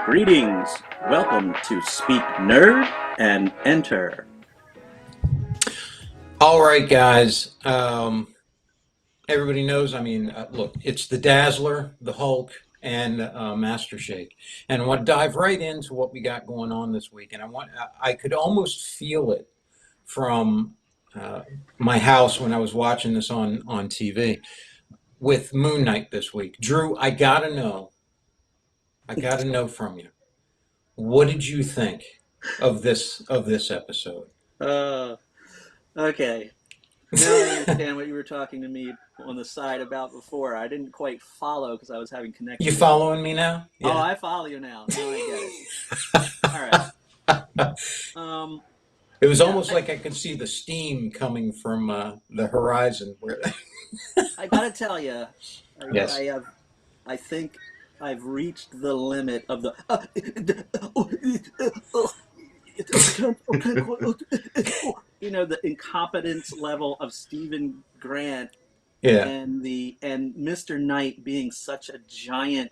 Greetings. Welcome to Speak Nerd and Enter. All right, guys. Everybody knows. Look, it's the Dazzler, the Hulk, and Master Shake, and I want to dive right into what we got going on this week. And I could almost feel it from uh, my house when I was watching this on TV with Moon Knight this week. Drew, I gotta know from you. What did you think of this episode? Uh, okay. Now I understand what you were talking to me on the side about before. I didn't quite follow because I was having You connection difficulties. following me now? Oh, Yeah. I follow you now. Now I get it. All right. Um, It was yeah, almost like I could see the steam coming from the horizon. I gotta tell you, I Yes. have, I think I've reached the limit of the. The incompetence level of Stephen Grant Yeah. and Mr. Knight being such a giant,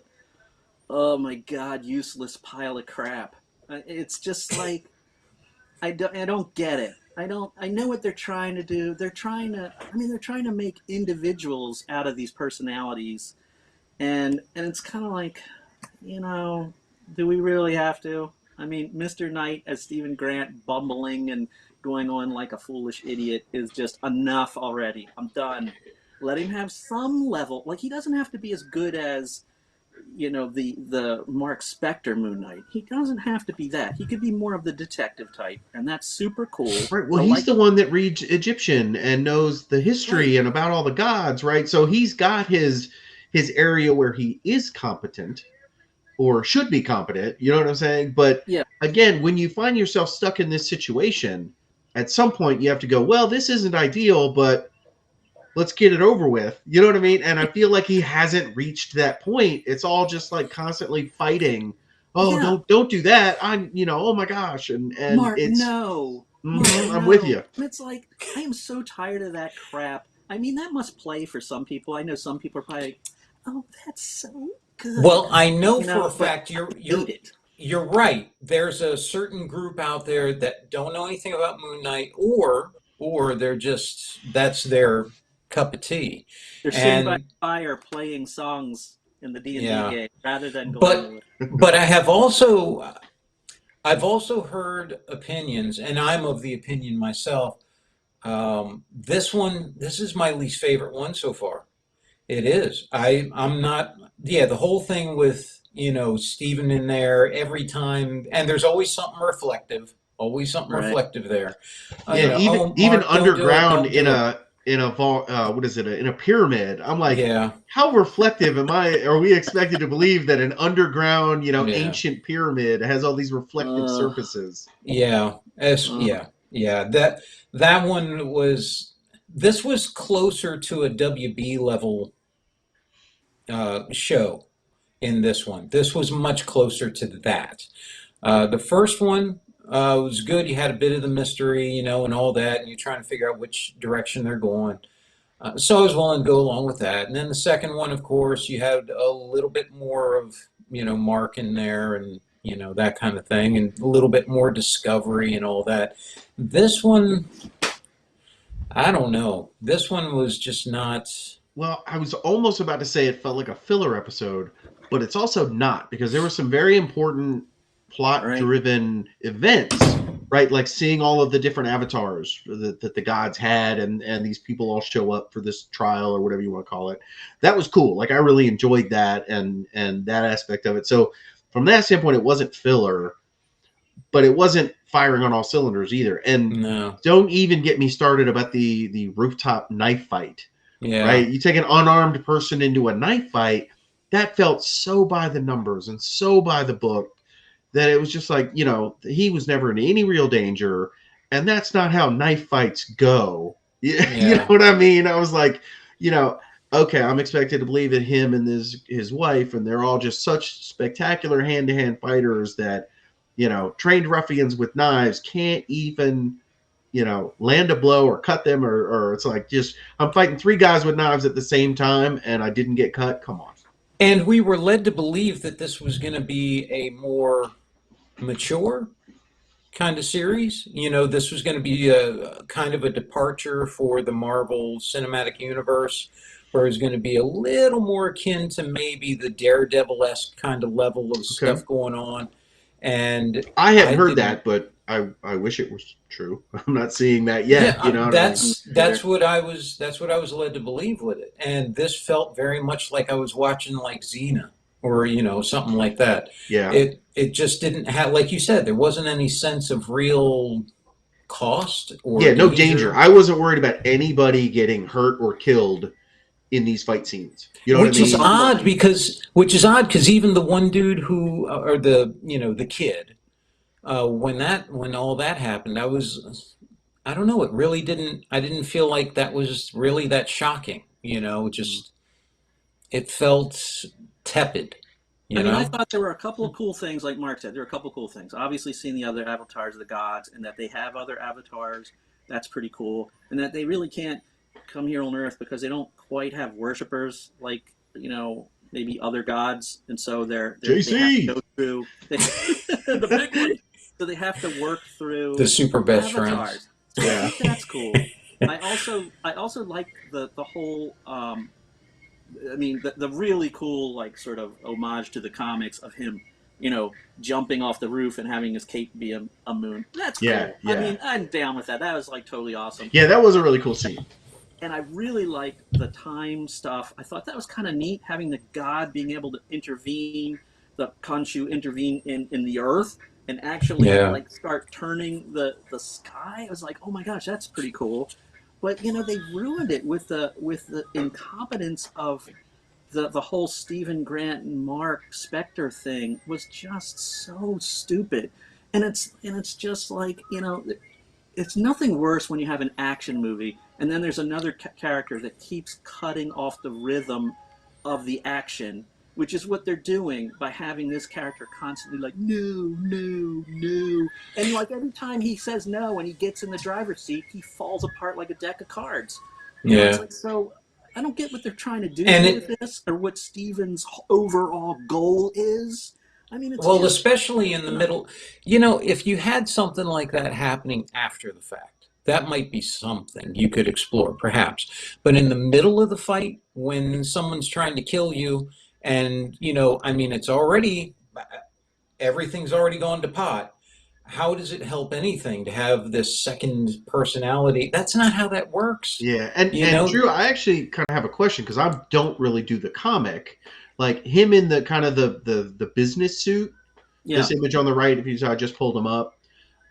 oh my god, useless pile of crap. It's just like I don't get it. I know what they're trying to do. They're trying to make individuals out of these personalities, and it's kind of like, you know, do we really have to? I mean, Mr. Knight as Stephen Grant bumbling and going on like a foolish idiot is just enough already. I'm done. Let him have some level. Like, he doesn't have to be as good as, the Mark Spector Moon Knight. He doesn't have to be that. He could be more of the detective type, and that's super cool. Right. Well, I he's like the one that reads Egyptian and knows the right. history and about all the gods, right? So he's got his area where he is competent or should be competent. You know what I'm saying? But Yeah, again, when you find yourself stuck in this situation, at some point you have to go, well, this isn't ideal, but let's get it over with. You know what I mean? And I feel like he hasn't reached that point. It's all just like constantly fighting. Oh, yeah. don't do that. Oh my gosh. And Mark, it's no. Mark, I'm with no. you. And it's like, I am so tired of that crap. I mean, that must play for some people. I know some people are probably like, oh, that's so Well, good. I know for a But fact I hate it. you're right. There's a certain group out there that don't know anything about Moon Knight, or they're just that's their cup of tea. They're sitting by a And fire playing songs in the D&D yeah, game rather than going but to it. but I've also heard opinions, and I'm of the opinion myself. This is my least favorite one so far. It is. I'm not. Yeah, the whole thing with Stephen in there every time, and there's always something reflective. Always something Right. reflective there. Yeah, Oh, even Mark, don't do it. underground Don't do it. in a what is it, in a pyramid. I'm like, Yeah, how reflective are we expected to believe that an underground, yeah, ancient pyramid has all these reflective Uh, surfaces? yeah. uh, Yeah. That one was. This was closer to a WB level show in this one. This was much closer to that. The first one was good. You had a bit of the mystery, and all that, and you're trying to figure out which direction they're going. So I was willing to go along with that. And then the second one, of course, you had a little bit more of, Mark in there and, that kind of thing, and a little bit more discovery and all that. This one, I don't know. This one was just not. Well, I was almost about to say it felt like a filler episode, but it's also not, because there were some very important plot right. driven events, right? Like seeing all of the different avatars that the gods had, and these people all show up for this trial or whatever you want to call it. That was cool. Like, I really enjoyed that and that aspect of it. So from that standpoint, it wasn't filler, but it wasn't firing on all cylinders either. And No. don't even get me started about the rooftop knife fight, Yeah. right? You take an unarmed person into a knife fight, that felt so by the numbers and so by the book that it was just like, he was never in any real danger. And that's not how knife fights go. You know Yeah. what I mean? I was like, you know, okay, I'm expected to believe in him and his wife, and they're all just such spectacular hand-to-hand fighters that, trained ruffians with knives can't even, land a blow or cut them, or it's like, just I'm fighting three guys with knives at the same time and I didn't get cut. Come on. And we were led to believe that this was going to be a more mature kind of series. You know, this was going to be a kind of a departure for the Marvel Cinematic Universe, where it's going to be a little more akin to maybe the Daredevil-esque kind of level of Okay. stuff going on. And I hadn't I heard didn't. that, but I wish it was true. I'm not seeing that Yeah, yet. You know what I mean? that's what I was led to believe with it. And this felt very much like I was watching like Xena or something like that. Yeah. It just didn't have, like you said, there wasn't any sense of real cost or Yeah, no danger. danger, I wasn't worried about anybody getting hurt or killed in these fight scenes. You know what I which is mean? odd because even the one dude who or the kid when all that happened, I don't know, it really didn't I didn't feel like that was really that shocking, just it felt tepid, I you mean, I know? thought there were a couple of cool things, like Mark said. There were a couple of cool things. Obviously, seeing the other avatars of the gods and that they have other avatars, that's pretty cool. And that they really can't come here on Earth because they don't quite have worshippers like maybe other gods, and so they have to JC. go through the big one. So they have to work The through super best friends. avatars. So I Yeah. think that's cool. I also like the whole I mean, the really cool, like, sort of homage to the comics of him, jumping off the roof and having his cape be a moon. That's Yeah. cool. I Yeah. mean, I'm down with that. That was, like, totally awesome. Yeah, that was a really cool scene. And I really liked the time stuff. I thought that was kind of neat, having the god being able to intervene, the Khonshu intervene in the earth and actually, Yeah. like, start turning the sky. I was like, oh my gosh, that's pretty cool. But they ruined it with the incompetence of the whole Stephen Grant and Mark Spector thing was just so stupid. And it's just like, it's nothing worse when you have an action movie and then there's another character that keeps cutting off the rhythm of the action, which is what they're doing by having this character constantly like, no, no, no. And like every time he says no and he gets in the driver's seat, he falls apart like a deck of cards. It's Yeah. like, so I don't get what they're trying to do And here with it this or what Steven's overall goal is. I mean, it's Well, just, especially in the ugh. middle, if you had something like that happening after the fact, that might be something you could explore, perhaps. But in the middle of the fight, when someone's trying to kill you, and, I mean, everything's already gone to pot. How does it help anything to have this second personality? That's not how that works. Yeah, and You and know, Drew, I actually kind of have a question because I don't really do the comic, like him in the kind of the business suit. Yeah, This image on the right, if you saw, I just pulled him up.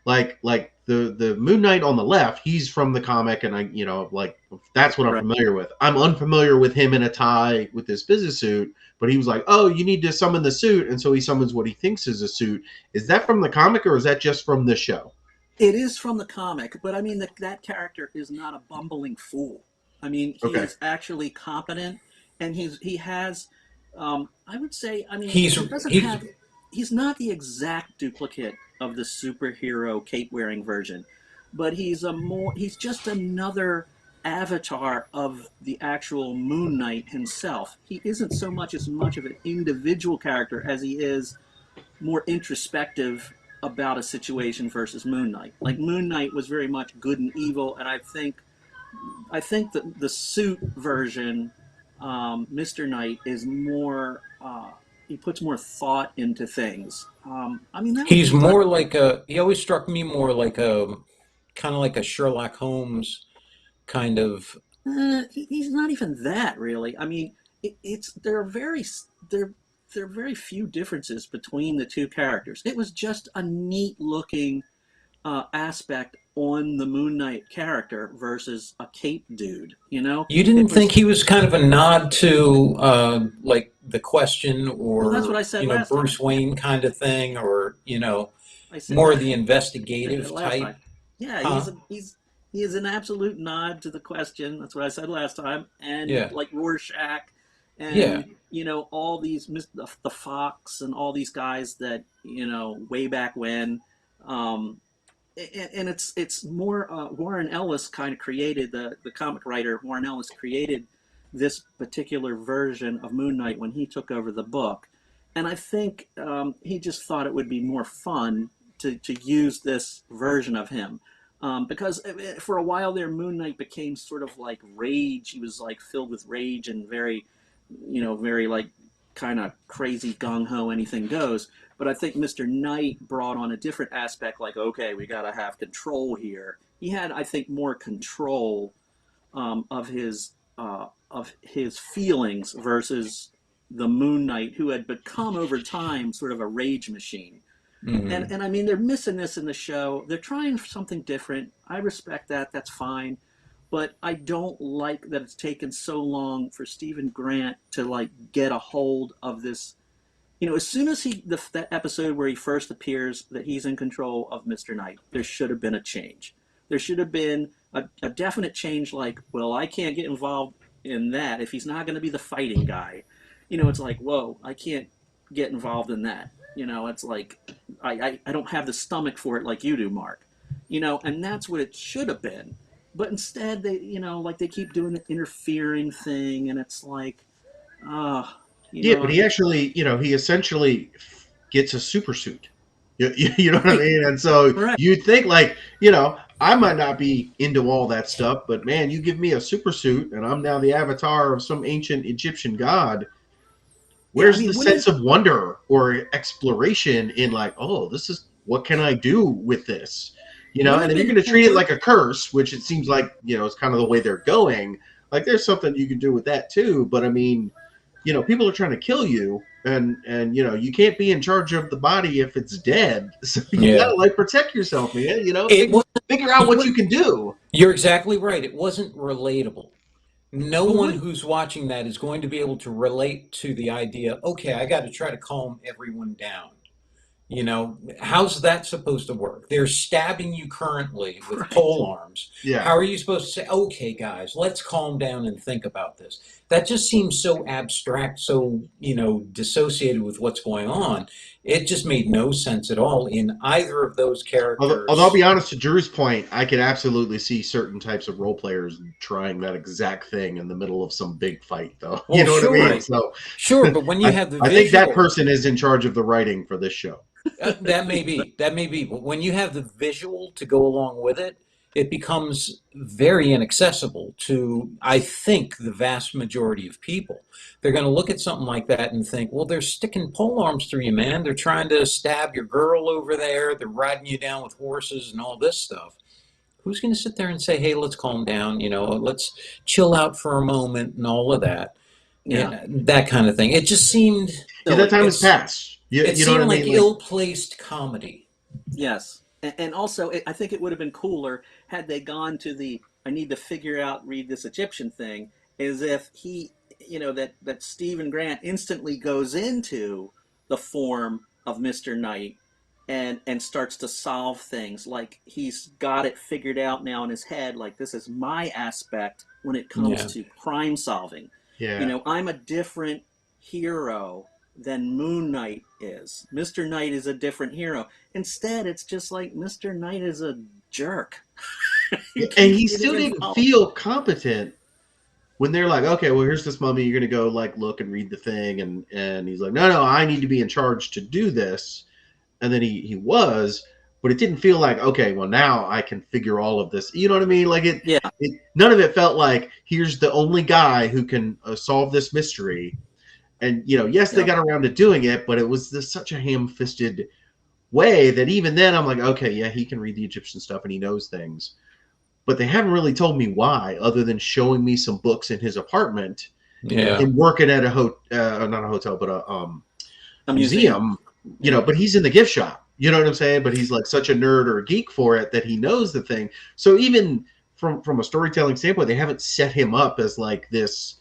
Like the Moon Knight on the left, he's from the comic, and like that's what I'm right. familiar with. I'm unfamiliar with him in a tie with this business suit, but he was like, "Oh, you need to summon the suit," and so he summons what he thinks is a suit. Is that from the comic or is that just from the show? It is from the comic, but I mean, that character is not a bumbling fool. I mean, he Okay. is actually competent, and he has, I would say, I mean, he's he doesn't he's have, he's not the exact duplicate of the superhero cape wearing version, but he's just another avatar of the actual Moon Knight himself. He isn't so much of an individual character as he is more introspective about a situation versus Moon Knight. Like Moon Knight was very much good and evil, and I think that the suit version, Mister Knight, is more. He puts more thought into things. I mean, that was he's fun. more like he always struck me more like a kind of like a Sherlock Holmes kind of. He's not even that really. I mean, it's there there are very few differences between the two characters. It was just a neat looking aspect on the Moon Knight character versus a cape dude. You It didn't think was he was kind of a nod to like The Question well. That's what or I said last time. Bruce Wayne kind of thing, or I said more the I said that investigative last type, time. Yeah, huh? he is an absolute nod to the question. That's what I said last time. And Yeah, like Rorschach, yeah. and all these the Fox and all these guys that way back when. Um, and it's more Warren Ellis kind of created the comic writer Warren Ellis created this particular version of Moon Knight when he took over the book. And I think he just thought it would be more fun to use this version of him. Because for a while there, Moon Knight became sort of like rage. He was like filled with rage and very, very like kind of crazy gung ho, anything goes. But I think Mr. Knight brought on a different aspect, like, okay, we got to have control here. He had, I think, more control of his feelings versus the Moon Knight, who had become over time sort of a rage machine. Mhm. And I mean, they're missing this in the show. They're trying something different. I respect that. That's fine. But I don't like that it's taken so long for Stephen Grant to like get a hold of this. As soon as that episode where he first appears, that he's in control of Mr. Knight, there should have been a change. There should have been a definite change. Like, well, I can't get involved in that if he's not going to be the fighting guy. It's like, whoa, I can't get involved in that. It's like I don't have the stomach for it like you do, Mark. And that's what it should have been. But instead, they like they keep doing the interfering thing, and it's like, Yeah, but he actually, he essentially gets a super suit. You know what I mean? And so Right. you'd think like, I might not be into all that stuff, but man, you give me a super suit and I'm now the avatar of some ancient Egyptian god. Where's the sense of wonder or exploration in like, oh, this is, what can I do with this? And if you're going to treat it like a curse, which it seems like, it's kind of the way they're going, like there's something you can do with that too. But I mean, people are trying to kill you and you can't be in charge of the body if it's dead. So you gotta like protect yourself, man, figure out what you can do. You're exactly right. It wasn't relatable. No one who's watching that is going to be able to relate to the idea, okay, I got to try to calm everyone down. How's that supposed to work? They're stabbing you currently with pole arms. Yeah. How are you supposed to say, okay, guys, let's calm down and think about this? That just seems so abstract, so, dissociated with what's going on. It just made no sense at all in either of those characters. Although I'll be honest, to Drew's point, I could absolutely see certain types of role players trying that exact thing in the middle of some big fight, though. Well, You know what I mean? So, sure, but when you have the I think that person is in charge of the writing for this show. That may be. But when you have the visual to go along with it, it becomes very inaccessible to, I think, the vast majority of people. They're going to look at something like that and think, well, they're sticking pole arms through you, man. They're trying to stab your girl over there. They're riding you down with horses and all this stuff. Who's going to sit there and say, hey, let's calm down, let's chill out for a moment and all of that. Yeah. That kind of thing. It just seemed... that time has passed. It seemed like ill-placed comedy. Yes. And also, I think it would have been cooler had they gone to the, I need to read this Egyptian thing, as if he, that Stephen Grant instantly goes into the form of Mr. Knight and starts to solve things. Like he's got it figured out now in his head, like this is my aspect when it comes to crime solving. Yeah. I'm a different hero than Moon Knight is. Mr. Knight is a different hero. Instead, it's just like Mr. Knight is a jerk. And he still didn't feel competent when they're like, okay, well, here's this mummy. You're going to go like look and read the thing. And he's like, no, I need to be in charge to do this. And then he was, but it didn't feel like, okay, well, now I can figure all of this. You know what I mean? Like none of it felt like here's the only guy who can solve this mystery. And, yes, they got around to doing it, but it was such a ham-fisted way that even then I'm like, okay, yeah, he can read the Egyptian stuff and he knows things. But they haven't really told me why, other than showing me some books in his apartment and working at not a hotel, but a museum, but he's in the gift shop. You know what I'm saying? But he's like such a nerd or a geek for it that he knows the thing. So even from a storytelling standpoint, they haven't set him up as like this...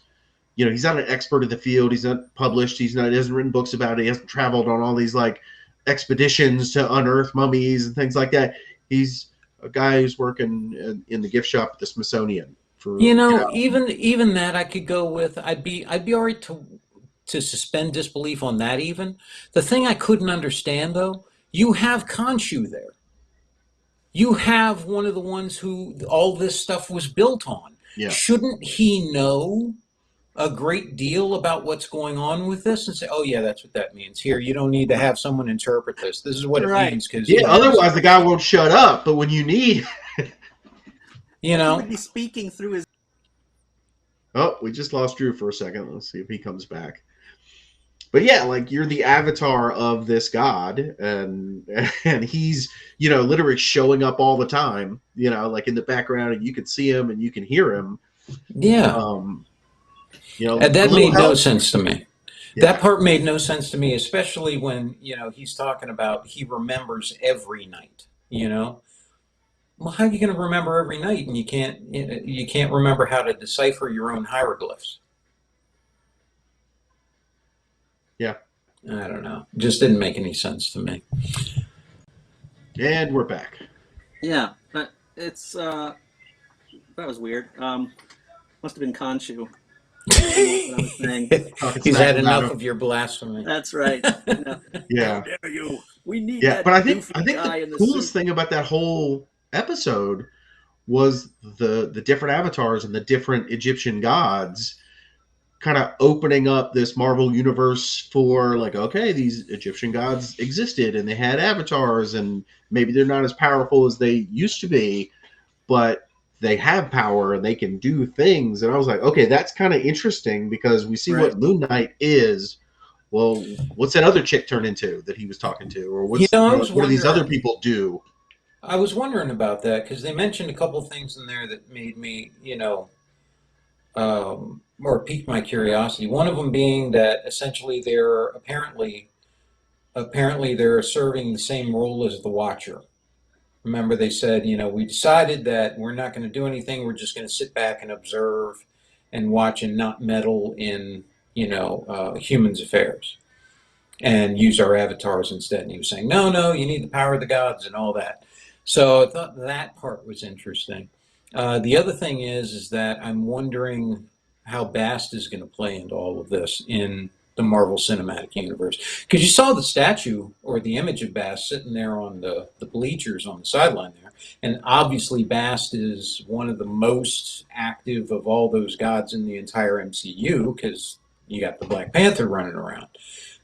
he's not an expert in the field. He's not published. He hasn't written books about it. He hasn't traveled on all these like expeditions to unearth mummies and things like that. He's a guy who's working in the gift shop at the Smithsonian. Even that I could go with. I'd be all right to suspend disbelief on that. Even the thing I couldn't understand though, you have Khonshu there. You have one of the ones who all this stuff was built on. Yeah. Shouldn't he know a great deal about what's going on with this and say, oh yeah, that's what that means. Here, you don't need to have someone interpret this. This is what it Right. means because Yeah, otherwise the guy won't shut up. But when you need, you He know, would be speaking through his. oh, we just lost Drew for a second. Let's see if he comes back. But yeah, like you're the avatar of this god, and he's literally showing up all the time. Like in the background, and you can see him and you can hear him. yeah. Um, And a that little made no help. sense to me. Yeah. That part made no sense to me, especially when, he's talking about he remembers every night, Well, how are you going to remember every night and you can't remember how to decipher your own hieroglyphs? Yeah. I don't know. Just didn't make any sense to me. And we're back. Yeah, but it's that was weird. Must have been Khonshu. What I was saying. He's had About enough him. of your blasphemy. That's right. How Yeah. dare you? We need Yeah, that but I think goofy guy in the the coolest suit. thing about that whole episode was the different avatars and the different Egyptian gods kind of opening up this Marvel universe for like, okay, these Egyptian gods existed and they had avatars and maybe they're not as powerful as they used to be, but they have power and they can do things. And I was like, okay, that's kind of interesting because we see Right. what Moon Knight is. Well, what's that other chick turn into that he was talking to? Or what do these other people do? I was wondering about that because they mentioned a couple things in there that made me, or piqued my curiosity. One of them being that essentially they're apparently they're serving the same role as the Watcher. Remember, they said, we decided that we're not going to do anything. We're just going to sit back and observe and watch and not meddle in, humans' affairs and use our avatars instead. And he was saying, no, you need the power of the gods and all that. So I thought that part was interesting. The other thing is that I'm wondering how Bast is going to play into all of this in the Marvel Cinematic Universe. Because you saw the statue or the image of Bast sitting there on the bleachers on the sideline there. And obviously Bast is one of the most active of all those gods in the entire MCU because you got the Black Panther running around.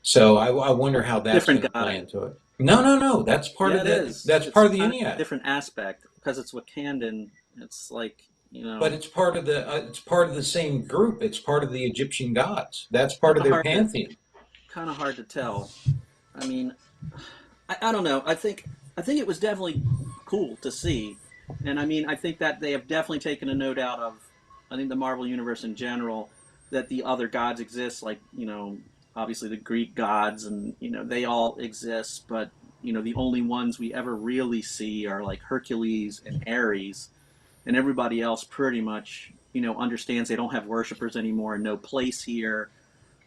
So I wonder how that's going to play into it. No. That's part of the that's part of the Unia. Different aspect because it's Wakandan. It's like But it's part of the same group. It's part of the Egyptian gods. That's part of their pantheon. Kind of hard to tell. I mean, I don't know. I think it was definitely cool to see, and I mean, I think that they have definitely taken a note out of, I think, the Marvel universe in general, that the other gods exist. Like obviously the Greek gods, and they all exist, but the only ones we ever really see are like Hercules and Ares, and everybody else pretty much understands they don't have worshipers anymore and no place here.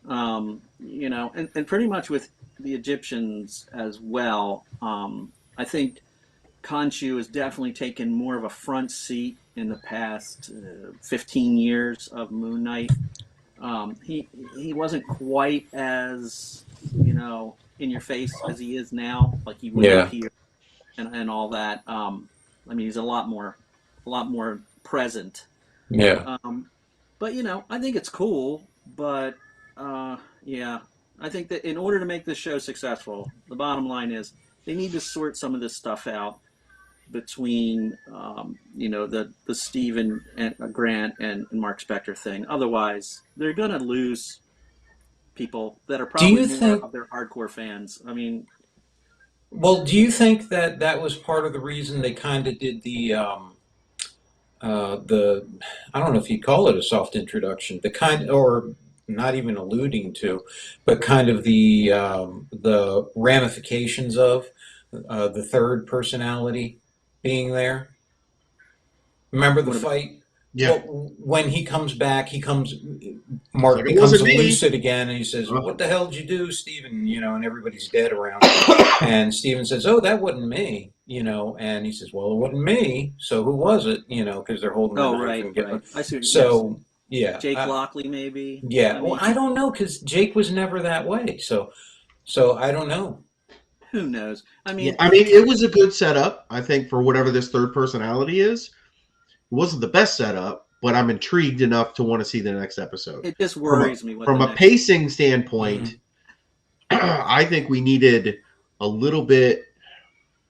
And pretty much with the Egyptians as well. I think Khonshu has definitely taken more of a front seat in the past 15 years of Moon Knight. He wasn't quite as in your face as he is now, like he would appear and all that. I mean, he's a lot more present. Yeah. But I think it's cool. But yeah, I think that in order to make this show successful, the bottom line is they need to sort some of this stuff out between the Stephen Grant and Mark Spector thing. Otherwise, they're gonna lose people that are probably more of their hardcore fans. I mean, well, do you think that was part of the reason they kind of did the I don't know if you'd call it a soft introduction, the kind, or not even alluding to, but kind of the ramifications of the third personality being there. Remember the fight? Yeah. Well, when he comes back, Mark like becomes lucid again, and he says, "What the hell did you do, Stephen?" And everybody's dead around him. And Stephen says, "Oh, that wasn't me." And he says, "Well, it wasn't me. So who was it?" Because they're holding. Oh, right. I see. So yeah, Jake Lockley, maybe. Yeah. Well, I don't know because Jake was never that way. So I don't know. Who knows? I mean, it was a good setup, I think, for whatever this third personality is. It wasn't the best setup, but I'm intrigued enough to want to see the next episode. It just worries me. What From the a next, pacing standpoint, I think we needed a little bit,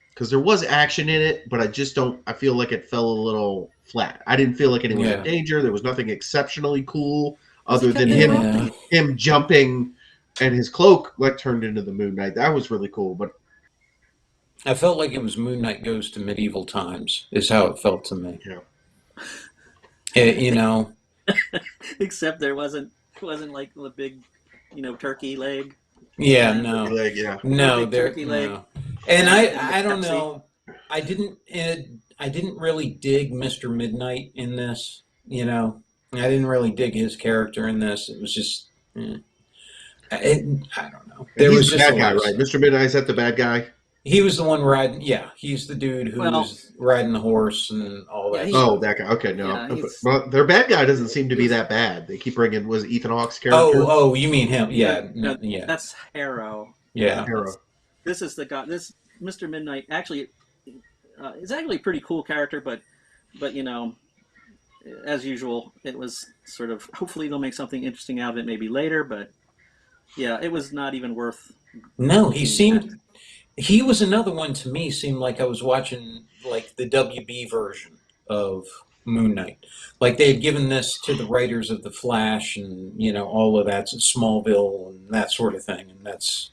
because there was action in it, but I just don't. I feel like it fell a little flat. I didn't feel like anyone was in Yeah. danger. There was nothing exceptionally cool Because he other than kept him interrupting. him jumping and his cloak like turned into the Moon Knight. That was really cool. But I felt like it was Moon Knight goes to medieval times, is how it felt to me. yeah, You know, Except there wasn't like the big, turkey leg. yeah, And no, yeah, no, big there, turkey leg. no. And And I the don't Pepsi. know. I didn't really dig Mr. Midnight in this. I didn't really dig his character in this. It was just, I don't know. and There he's was the just a bad guy, lot of right? stuff. Mr. Midnight, is that the bad guy? He was the one riding. Yeah, he's the dude who Well, was riding the horse and all yeah, that he- stuff. Oh, that guy. Okay, no. Yeah, he's- Well, their bad guy doesn't seem to be that bad. They keep bringing, was it Ethan Hawke's character? Oh, you mean him? Yeah, No, yeah, that's Harrow. yeah. Arrow. This is the guy. This Mr. Midnight actually is actually a pretty cool character, but as usual, it was sort of. Hopefully, they'll make something interesting out of it maybe later. But yeah, it was not even worth. No, he was another one to me. Seemed like I was watching like the WB version of Moon Knight. Like they had given this to the writers of the Flash and all of that, Smallville and that sort of thing, and that's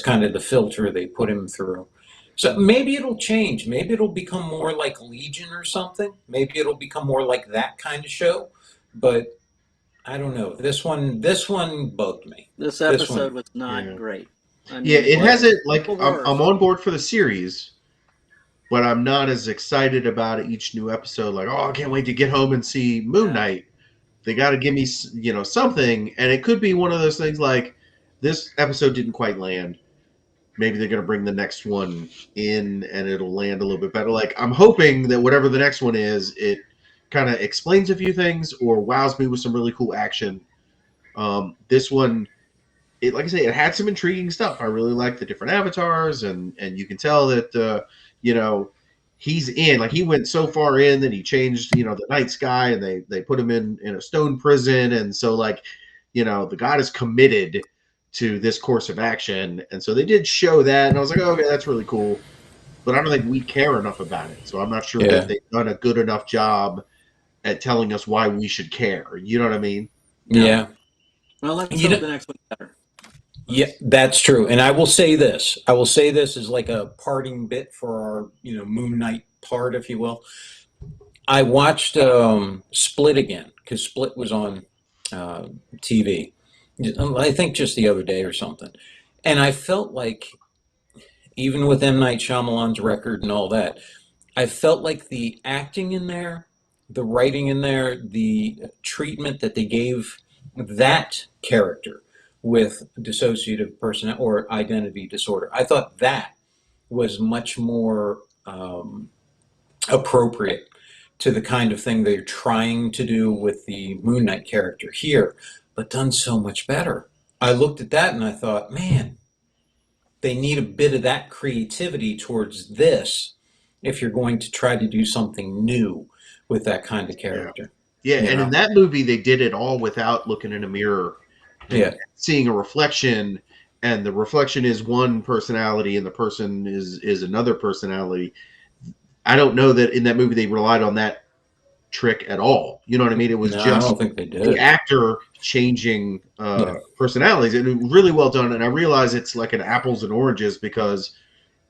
kind of the filter they put him through. So maybe it'll change. Maybe it'll become more like Legion or something. Maybe it'll become more like that kind of show. But I don't know. This one bugged me. This one. episode was not Yeah. great. I mean, Yeah, it hasn't, like, People I'm were. on board for the series, but I'm not as excited about each new episode. Like, oh, I can't wait to get home and see Moon Yeah. Knight. They got to give me, something. And it could be one of those things like this episode didn't quite land. Maybe they're going to bring the next one in and it'll land a little bit better. Like, I'm hoping that whatever the next one is, it kind of explains a few things or wows me with some really cool action. This one, like I say, it had some intriguing stuff. I really like the different avatars, and you can tell that he's in. Like, he went so far in that he changed the night sky, and they put him in a stone prison, and so the god is committed to this course of action, and so they did show that, and I was like, oh, okay, that's really cool. But I don't think we care enough about it, so I'm not sure Yeah. that they've done a good enough job at telling us why we should care. You know what I mean? Yeah. Well, let's You hope know- the next one's better. Yeah, that's true. And I will say this. I will say this as like a parting bit for our, Moon Knight part, if you will. I watched Split again because Split was on TV. I think just the other day or something. And I felt like, even with M. Night Shyamalan's record and all that, I felt like the acting in there, the writing in there, the treatment that they gave that character with dissociative personality or identity disorder, I thought that was much more appropriate to the kind of thing they're trying to do with the Moon Knight character here, but done so much better. I looked at that and I thought, man, they need a bit of that creativity towards this if you're going to try to do something new with that kind of character. Yeah, You and know? in that movie, they did it all without looking in a mirror, and Yeah. seeing a reflection, and the reflection is one personality, and the person is another personality. I don't know that in that movie they relied on that trick at all. You know what I mean? It was No, I just don't think they the did. actor changing Yeah. personalities, and it was really well done. And I realize it's like an apples and oranges because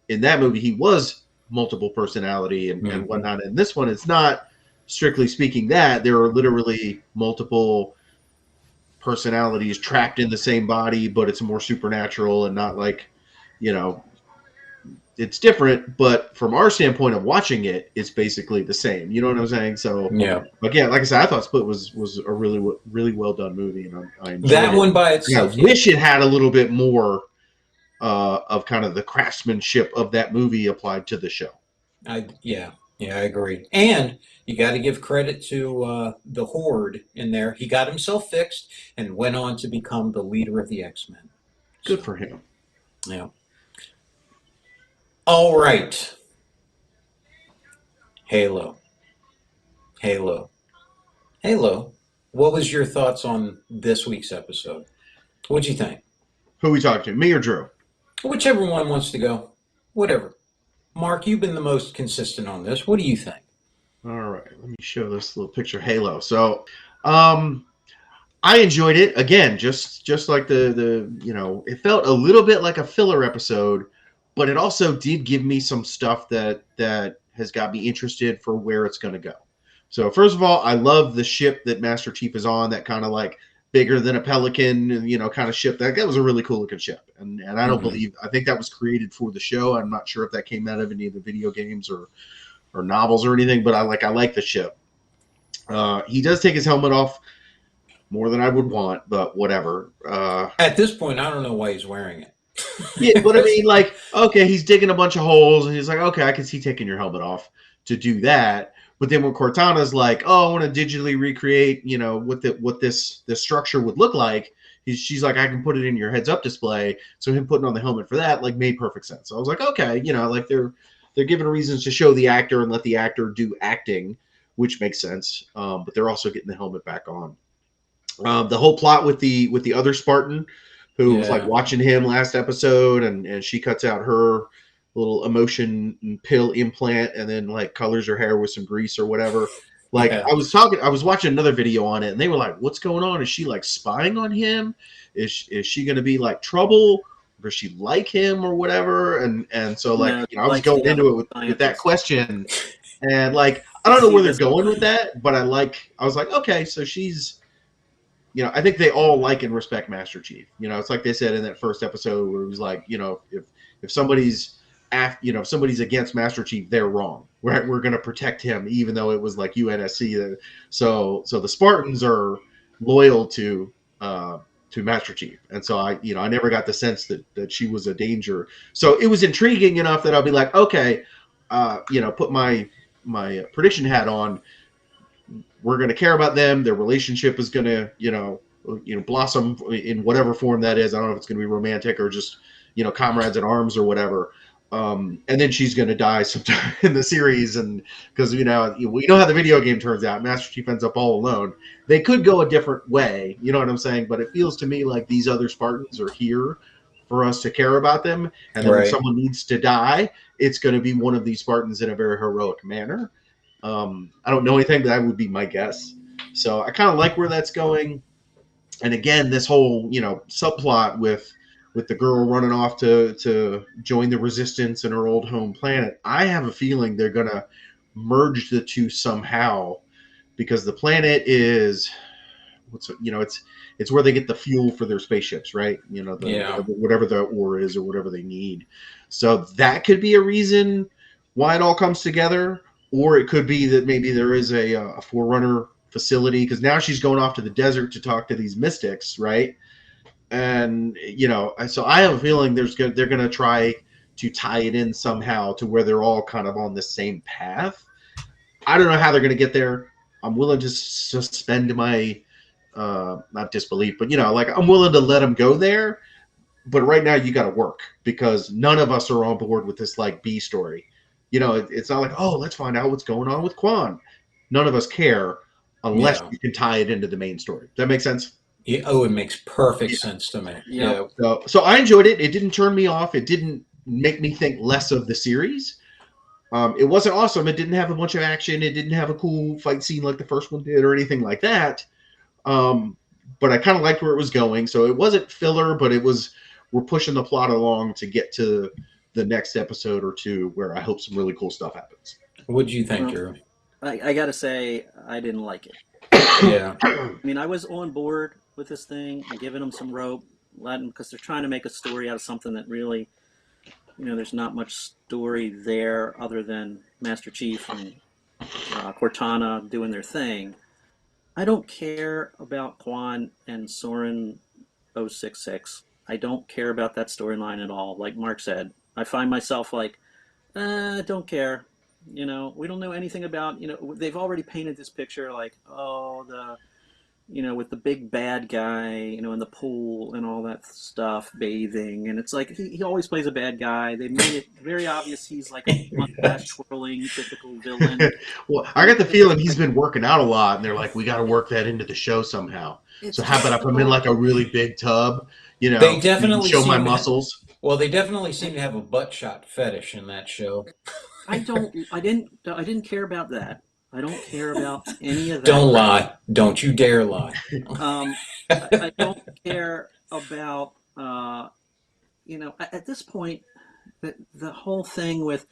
in that movie he was multiple personality and Mhm. whatnot. In this one, it's not strictly speaking that there are literally multiple personalities trapped in the same body, but it's more supernatural and not like, it's different. But from our standpoint of watching it, it's basically the same. You know what I'm saying? So Yeah. again, like I said, I thought Split was a really well done movie, and I enjoyed That it. one by Yeah, I itself. wish it had a little bit more of kind of the craftsmanship of that movie applied to the show. Yeah, I agree. And you got to give credit to the Horde in there. He got himself fixed and went on to become the leader of the X-Men. Good for him. Yeah. All right. Halo. Halo, what was your thoughts on this week's episode? What'd you think? Who we talking to, me or Drew? Whichever one wants to go. Whatever. Mark, you've been the most consistent on this. What do you think? All right, let me show this little picture of Halo. So, I enjoyed it again, just like the it felt a little bit like a filler episode, but it also did give me some stuff that has got me interested for where it's going to go. So first of all, I love the ship that Master Chief is on, that kind of like bigger than a pelican, kind of ship. That was a really cool looking ship, and I don't believe, I think that was created for the show. I'm not sure if that came out of any of the video games or novels or anything, but I like the ship. He does take his helmet off more than I would want, but whatever. At this point, I don't know why he's wearing it. Yeah, but I mean, like, okay, he's digging a bunch of holes, and he's like, okay, I can see taking your helmet off to do that. But then when Cortana's like, oh, I want to digitally recreate, what this structure would look like, she's like, I can put it in your heads-up display. So him putting on the helmet for that, like, made perfect sense. So I was like, okay, like they're giving reasons to show the actor and let the actor do acting, which makes sense. But they're also getting the helmet back on. The whole plot with the other Spartan who was like watching him last episode, and she cuts out her little emotion pill implant and then like colors her hair with some grease or whatever. Like I was watching another video on it, and they were like, what's going on? Is she like spying on him? Is she going to be like trouble? Or does she like him or whatever? And so like, I was going into it with that question, and like, I don't know where they're going with that, but I was like, okay, so she's, I think they all like and respect Master Chief. It's like they said in that first episode where it was like, if somebody's if somebody's against Master Chief, they're wrong. We're going to protect him, even though it was like UNSC. So the Spartans are loyal to Master Chief, and so I never got the sense that she was a danger. So it was intriguing enough that I'll be like, okay, put my prediction hat on. We're going to care about them. Their relationship is going to, blossom in whatever form that is. I don't know if it's going to be romantic or just, comrades in arms or whatever. And then she's going to die sometime in the series. And because, we know how the video game turns out. Master Chief ends up all alone. They could go a different way. You know what I'm saying? But it feels to me like these other Spartans are here for us to care about them. And then when someone needs to die, it's going to be one of these Spartans in a very heroic manner. I don't know anything, but that would be my guess. So I kind of like where that's going. And again, this whole, subplot with the girl running off to join the resistance in her old home planet. I have a feeling they're going to merge the two somehow, because the planet is, it's where they get the fuel for their spaceships, right? Whatever the ore is or whatever they need. So that could be a reason why it all comes together. Or it could be that maybe there is a Forerunner facility, because now she's going off to the desert to talk to these mystics, right? And so I have a feeling they're going to try to tie it in somehow to where they're all kind of on the same path. I don't know how they're going to get there. I'm willing to suspend my not disbelief, but I'm willing to let them go there. But right now you got to work, because none of us are on board with this like B story. It's not like, oh, let's find out what's going on with Quan. None of us care unless you can tie it into the main story. Does that make sense? Yeah, it makes perfect sense to me. Yeah. So I enjoyed it. It didn't turn me off. It didn't make me think less of the series. It wasn't awesome. It didn't have a bunch of action. It didn't have a cool fight scene like the first one did or anything like that. But I kind of liked where it was going. So it wasn't filler, but we're pushing the plot along to get to the next episode or two, where I hope some really cool stuff happens. What do you think, Drew? I gotta say, I didn't like it. Yeah. I mean, I was on board with this thing and giving them some rope, because they're trying to make a story out of something that really, there's not much story there other than Master Chief and Cortana doing their thing. I don't care about Quan and Soren 066. I don't care about that storyline at all. Like Mark said, I find myself like, I don't care. We don't know anything about, they've already painted this picture like, oh, with the big bad guy, in the pool and all that stuff, bathing. And it's like he always plays a bad guy. They made it very obvious he's like a mustache Yes. twirling typical villain. Well, I And got the it's feeling he's like, been working out a lot, and they're like, we got to work that into the show somehow. it's So how about I just put him in so, like a really big tub, They so you can definitely show my seem to muscles. well, they definitely seem to have a butt shot fetish in that show. I didn't care about that. I don't care about any of that Don't crap. lie. Don't you dare lie. Um, I don't care about, at this point, the whole thing with,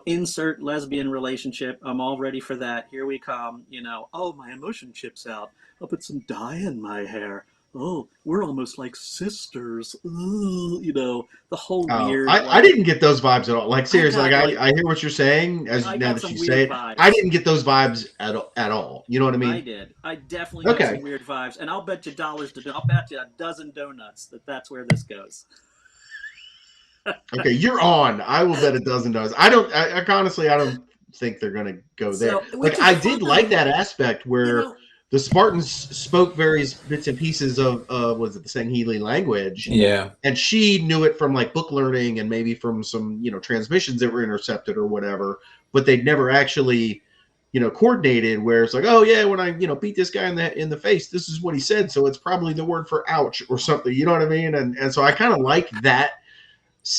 insert lesbian relationship. I'm all ready for that. Here we come. Oh, my emotion chips out. I'll put some dye in my hair. Oh, we're almost like sisters. Ooh, the whole Oh, weird, I like, didn't get those vibes at all. Like I seriously, like got like, I hear what you're saying as I now got that some you say weird it. I vibes. didn't get those vibes at all. You know what I I mean? did. I definitely got some Okay. weird vibes, and I'll bet you dollars to I'll bet you a dozen donuts that's where this goes. Okay, you're on. I will bet $12. I don't. Honestly, I don't think they're gonna go there. So, which Like is I did like fine, that aspect you where know. the Spartans spoke various bits and pieces of was it the Sangheili language, Yeah. and she knew it from like book learning and maybe from some transmissions that were intercepted or whatever. But they'd never actually coordinated where it's like, oh yeah, when I beat this guy in the face, this is what he said, so it's probably the word for ouch or something. You know what I mean? And so I kind of like that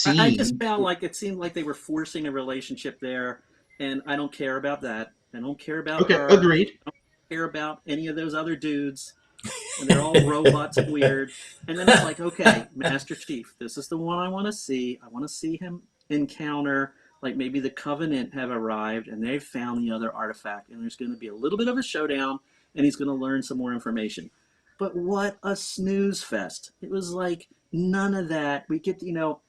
I just scene. found like it seemed like they were forcing a relationship there, and I don't care about that. I don't care about Okay, her. agreed. I don't care about any of those other dudes, and they're all robots and weird. And then it's like, okay, Master Chief, this is the one I want to see. I want to see him encounter, like, maybe the Covenant have arrived and they've found the other artifact, and there's going to be a little bit of a showdown, and he's going to learn some more information. But what a snooze fest! It was like none of that. We get,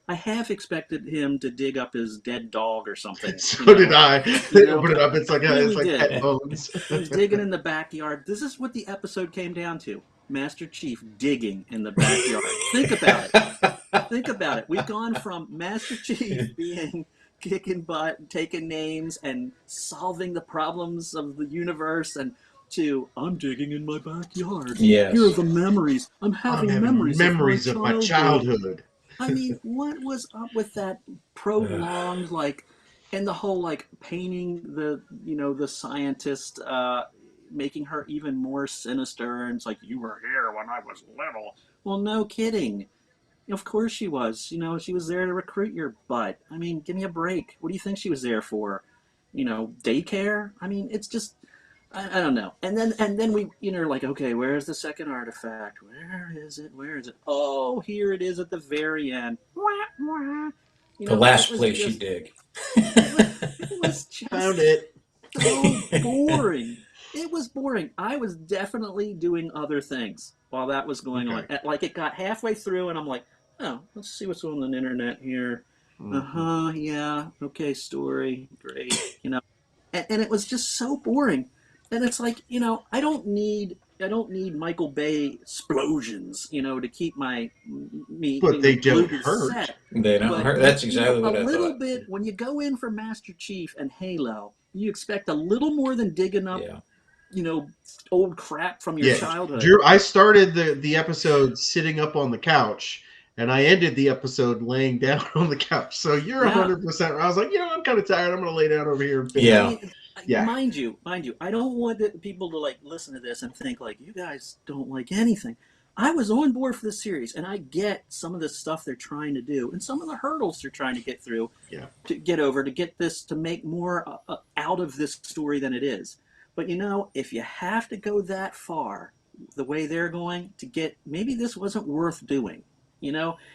I half expected him to dig up his dead dog or something. So did I. You They know, open it up. It's I really like did. pet bones. He was digging in the backyard. This is what the episode came down to. Master Chief digging in the backyard. Think about it. Think about it. We've gone from Master Chief being kicking butt, taking names, and solving the problems of the universe, and to I'm digging in my backyard. Here are Yes. the memories. I'm I'm having having memories memories of of my my childhood. childhood. I mean, what was up with that Ugh. prolonged, like, and the whole, like, painting the scientist, making her even more sinister, and it's like, you were here when I was little. Well, no kidding. Of course she was. She was there to recruit your butt. I mean, give me a break. What do you think she was there for? Daycare? I mean, it's just, I don't know. And then we, like, okay, where's the second artifact? Where is it? Where is it? Oh, here it is at the very end. Wah, wah. The It last was place you just, dig. it was Found just it. so boring. It was boring. I was definitely doing other things while that was going on. Okay. Like, it got halfway through, and I'm like, oh, let's see what's on the internet here. Uh Mhm. huh. Yeah. Okay. Story. Great. And it was just so boring. And it's like, I don't need Michael Bay explosions, to keep me But they don't glued to the hurt. set. They don't But hurt. That's exactly a what I little thought. bit, when you go in for Master Chief and Halo, you expect a little more than digging up, Yeah. old crap from your Yeah, childhood. Drew. I started the episode sitting up on the couch, and I ended the episode laying down on the couch. So you're Yeah. 100%. I was like, I'm kind of tired. I'm going to lay down over here and finish. I Yeah. mean, Yeah. mind you, I don't want people to, like, listen to this and think like, you guys don't like anything. I was on board for this series, and I get some of the stuff they're trying to do, and some of the hurdles they're trying to get through, Yeah. to get over, to get this, to make more out of this story than it is. But if you have to go that far, the way they're going to get, maybe this wasn't worth doing.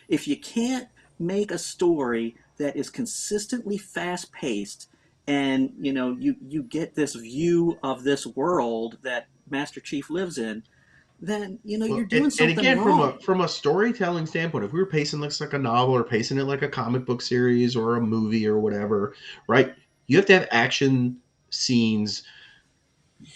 If you can't make a story that is consistently fast paced, and you get this view of this world that Master Chief lives in, then Well, you're doing and something again, wrong. from a storytelling standpoint, if we were pacing this like a novel or pacing it like a comic book series or a movie or whatever, right? You have to have action scenes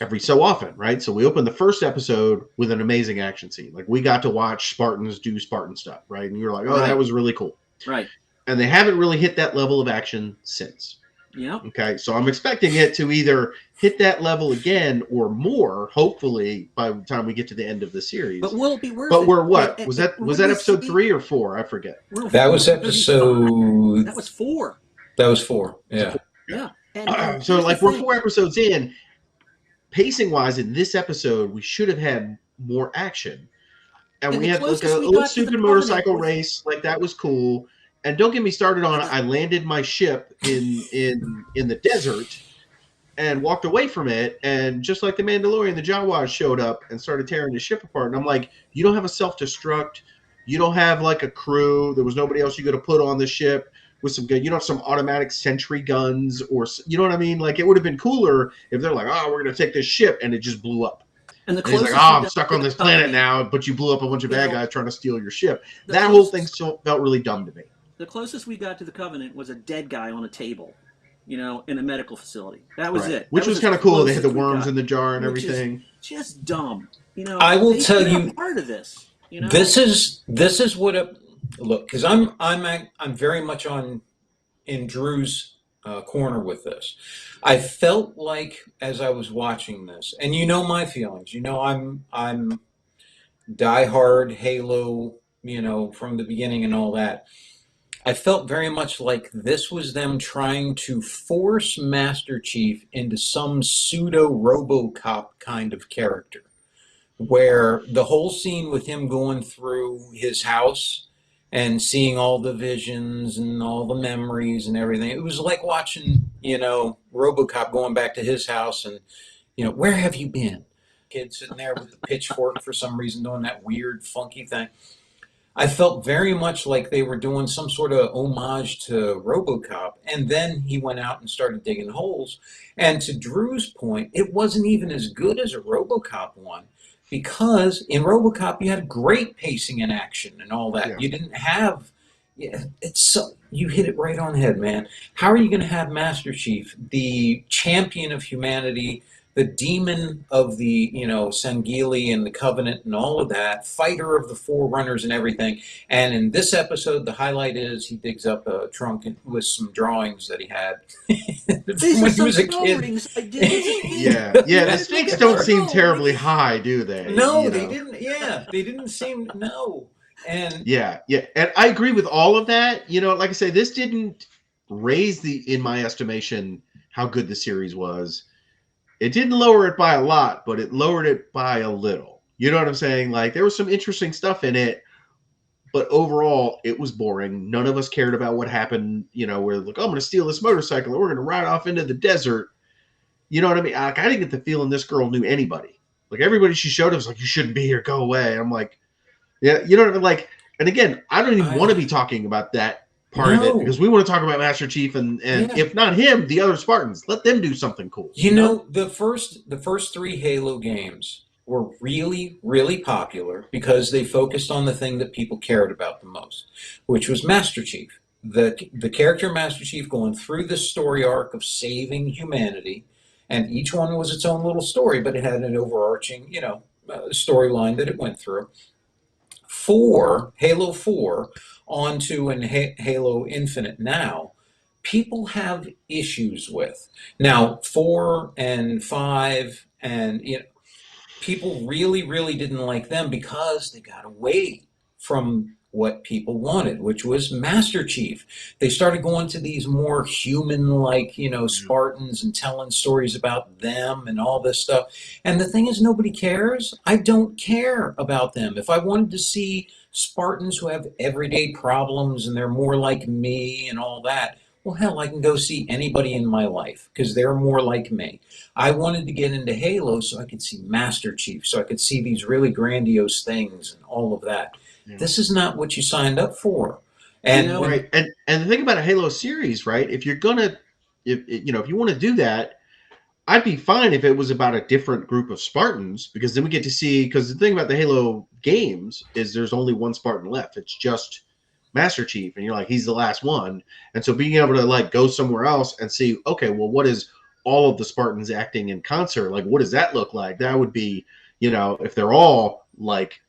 every so often, right? So we opened the first episode with an amazing action scene. Like we got to watch Spartans do Spartan stuff, right? And you were like, oh, that Right, was really cool. right. And they haven't really hit that level of action since. Yep. Okay, so I'm expecting it to either hit that level again or more, hopefully, by the time we get to the end of the series. But will it be worth But it? we're what? Was Would that we episode see? 3 or 4? I forget. We're That was 435. episode. That was 4. That was 4. Was it Yeah. 4? Yeah. And So here's the like we're thing. 4 episodes in. Pacing wise, in this episode, we should have had more action. And And we the had like closest a we little got to the stupid Covenant motorcycle was race, like that was cool. And don't get me started on I landed my ship in the desert and walked away from it, and just like the Mandalorian, the Jawas showed up and started tearing the ship apart. And I'm like, you don't have a self-destruct, you don't have like a crew. There was nobody else you could have put on the ship with some good, you don't have some automatic sentry guns, or you know what I mean? Like it would have been cooler if they're like, oh, we're gonna take this ship, and it just blew up. and the And he's like, closest oh, we I'm got stuck to on the this planet Covenant, now, but you blew up a bunch of you bad know, guys trying to steal your ship. the That whole closest thing felt really dumb to me. the closest we got to the Covenant was a dead guy on a table, in a medical facility. That was Right. it. Which That was as kind of cool. They had the close as we worms got, in the jar and which is everything. just dumb. I will They, tell they're you, a part of this. this is what it look, because I'm very much in Drew's corner with this. I felt like as I was watching this, and you know my feelings. You know I'm diehard Halo, from the beginning and all that. I felt very much like this was them trying to force Master Chief into some pseudo RoboCop kind of character, where the whole scene with him going through his house and seeing all the visions and all the memories and everything, it was like watching, RoboCop going back to his house and, where have you been? Kid sitting there with the pitchfork for some reason doing that weird, funky thing. I felt very much like they were doing some sort of homage to RoboCop, and then he went out and started digging holes. And to Drew's point, it wasn't even as good as a RoboCop one, because in RoboCop you had great pacing and action and all that. Yeah. You didn't have, yeah, you hit it right on the head, man. How are you going to have Master Chief, the champion of humanity, the demon of the, Sangheili and the Covenant and all of that, fighter of the Forerunners and everything. And in this episode, the highlight is he digs up a trunk with some drawings that he had These when are he was a some kid. drawings I did as a kid. Yeah. The Let's stakes look at don't the seem terribly drawings. high, do they? No, You they know? didn't. Yeah, they didn't seem, no. And Yeah. And I agree with all of that. Like I say, this didn't raise in my estimation, how good the series was. It didn't lower it by a lot, but it lowered it by a little. You know what I'm saying? Like there was some interesting stuff in it, but overall it was boring. None of us cared about what happened. We're like, oh, I'm going to steal this motorcycle and we're going to ride off into the desert. You know what I mean? Like, I didn't get the feeling this girl knew anybody. Like everybody she showed up was like, you shouldn't be here, go away. I'm like, yeah, you know what I mean? Like, and again, I don't even want to be talking about that part of it, because we want to talk about Master Chief and Yeah. if not him, the other Spartans. Let them do something cool. the first 3 Halo games were really, really popular because they focused on the thing that people cared about the most, which was Master Chief. The character Master Chief going through this story arc of saving humanity, and each one was its own little story, but it had an overarching, storyline that it went through. Halo 4 onto Halo Infinite now, people have issues with. Now, 4 and 5 and people really, really didn't like them because they got away from what people wanted, which was Master Chief. They started going to these more human-like, Spartans and telling stories about them and all this stuff. And the thing is, nobody cares. I don't care about them. If I wanted to see Spartans who have everyday problems and they're more like me and all that, well, hell, I can go see anybody in my life because they're more like me. I wanted to get into Halo so I could see Master Chief, so I could see these really grandiose things and all of that. Yeah. This is not what you signed up for. And right. And the thing about a Halo series, right? If you're gonna, if you want to do that, I'd be fine if it was about a different group of Spartans, because then we get to see. Because the thing about the Halo games is there's only one Spartan left. It's just Master Chief, and you're like, he's the last one. And so being able to like go somewhere else and see, okay, well, what is all of the Spartans acting in concert? Like, what does that look like? That would be, if they're all like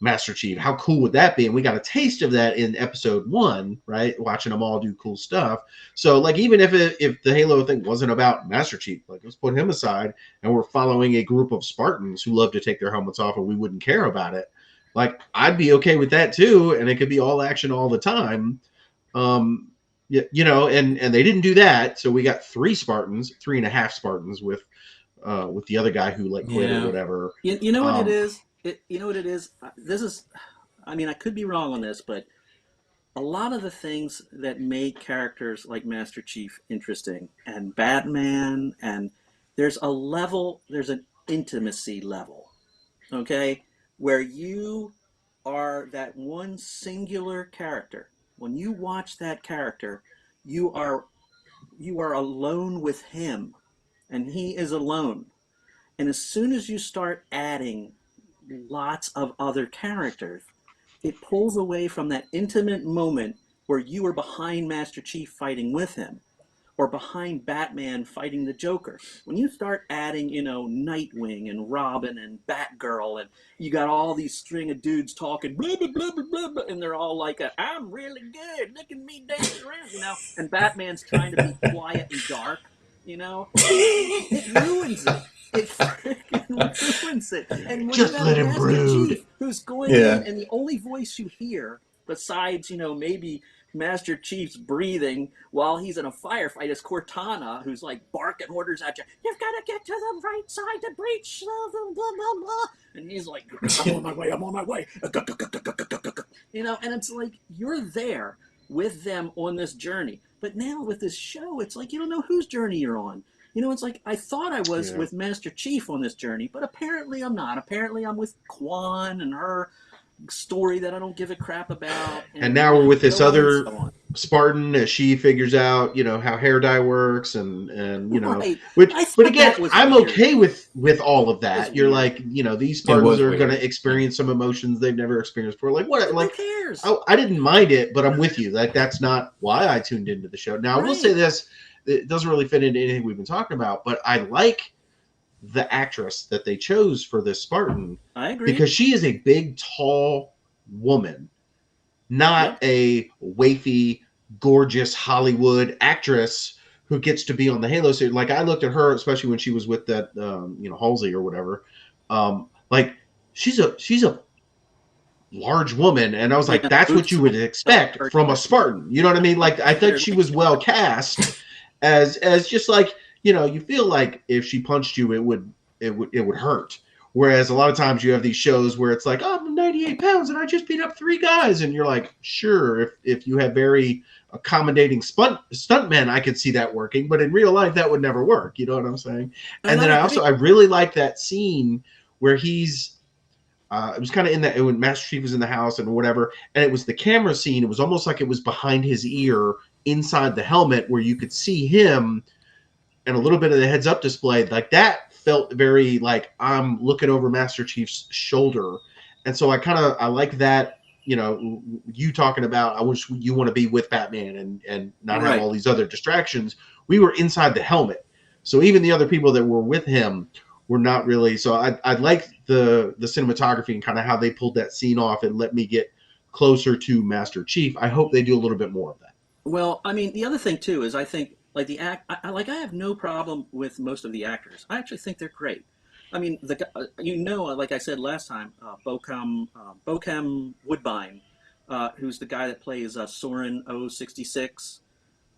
Master Chief. How cool would that be? And we got a taste of that in episode 1, right? Watching them all do cool stuff. So like, even if the Halo thing wasn't about Master Chief, like let's put him aside and we're following a group of Spartans who love to take their helmets off and we wouldn't care about it. Like I'd be okay with that too. And it could be all action all the time. You know, and they didn't do that. So we got 3.5 Spartans with the other guy who like quit or whatever. You know what it is? You know what it is? This is, I mean, I could be wrong on this, but a lot of the things that made characters like Master Chief interesting and Batman, and there's an intimacy level, okay, where you are that one singular character. When you watch that character, you are alone with him, and he is alone. And as soon as you start adding lots of other characters, it pulls away from that intimate moment where you were behind Master Chief fighting with him, or behind Batman fighting the Joker. When you start adding, you know, Nightwing and Robin and Batgirl, and you got all these string of dudes talking, blah, blah, blah, blah, blah, blah, and they're all like, I'm really good, look at me dancing around, you know, and Batman's trying to be quiet and dark, you know, it ruins it. It freaking ruins it. And when Just you have let him Master brood. Chief who's going in, and the only voice you hear, besides, you know, maybe Master Chief's breathing while he's in a firefight, is Cortana, who's like barking orders at you. You've got to get to the right side to breach, blah, blah, blah, blah. And he's like, I'm on my way, I'm on my way. You know, and it's like, you're there with them on this journey. But now with this show, it's like, you don't know whose journey you're on. You know, it's like, I thought I was with Master Chief on this journey, but apparently I'm not. Apparently I'm with Quan and her story that I don't give a crap about. And now we're with this other Spartan as she figures out, you know, how hair dye works and you know, which, but again, I'm okay with all of that. You're like, you know, these Spartans are going to experience some emotions they've never experienced before. Like, what? Like, who cares? I didn't mind it, but I'm with you. Like, that's not why I tuned into the show. Now, I will say this. It doesn't really fit into anything we've been talking about, but I like the actress that they chose for this Spartan. I agree. Because she is a big, tall woman, not a wafy, gorgeous Hollywood actress who gets to be on the Halo series. Like, I looked at her, especially when she was with that, you know, Halsey or whatever. Like, she's a large woman, and I was like, that's what you would expect from a Spartan. You know what I mean? Like, I thought she was well cast as just like, you know, you feel like if she punched you, it would hurt. Whereas a lot of times you have these shows where it's like, oh, I'm 98 pounds and I just beat up 3 guys, and you're like, sure, if you have very accommodating stuntmen, I could see that working, but in real life that would never work. You know what I'm saying? And then I really like that scene where he's. It was kind of in that when Master Chief was in the house and whatever, and it was the camera scene. It was almost like it was behind his ear, inside the helmet, where you could see him, and a little bit of the heads-up display. Like that felt very like I'm looking over Master Chief's shoulder, and so I like that. You know, you talking about I wish you want to be with Batman and not have all these other distractions. We were inside the helmet, so even the other people that were with him were not really. So I like the cinematography and kind of how they pulled that scene off and let me get closer to Master Chief. I hope they do a little bit more of that. Well, I mean, the other thing too is I think like I have no problem with most of the actors. I actually think they're great. I mean, you know, like I said last time, Bokeem Woodbine, who's the guy that plays Soren 066.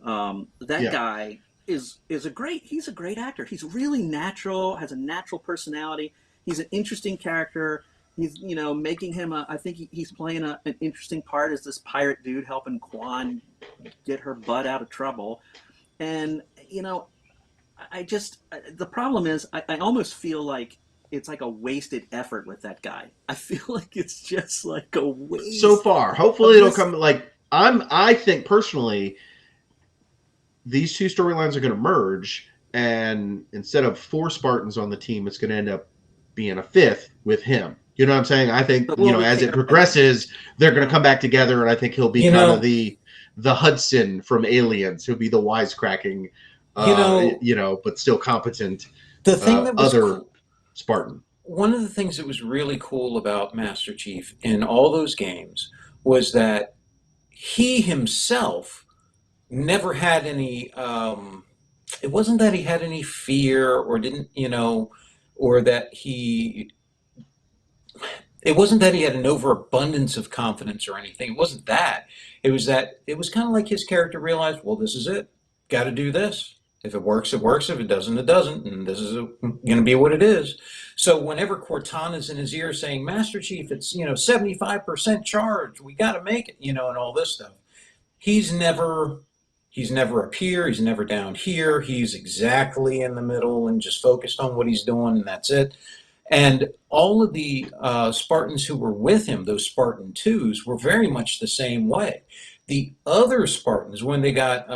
That guy is he's a great actor. He's really natural, has a natural personality. He's an interesting character. He's, you know, making him I think he's playing an interesting part as this pirate dude helping Quan get her butt out of trouble. And, you know, the problem is I almost feel like it's like a wasted effort with that guy. I feel like it's just like a waste. So far, hopefully it'll come. Like I think personally, these two storylines are going to merge, and instead of 4 Spartans on the team, it's going to end up being a 5th with him. You know what I'm saying? I think, you know, as it progresses, they're going to come back together, and I think he'll be kind of the Hudson from Aliens. He'll be the wisecracking, you know, but still competent. The thing that was other Spartan. one of the things that was really cool about Master Chief in all those games was that he himself never had any. It wasn't that he had any fear or didn't, or that he. It wasn't that he had an overabundance of confidence or anything. It wasn't that. It was that it was kind of like his character realized, well, this is it. Got to do this. If it works, it works. If it doesn't, it doesn't. And this is going to be what it is. So whenever Cortana's in his ear saying, Master Chief, it's 75% charge. We got to make it, and all this stuff. He's never up here. He's never down here. He's exactly in the middle and just focused on what he's doing, and that's it. And all of the Spartans who were with him, those Spartan 2s, were very much the same way. The other Spartans, when they got,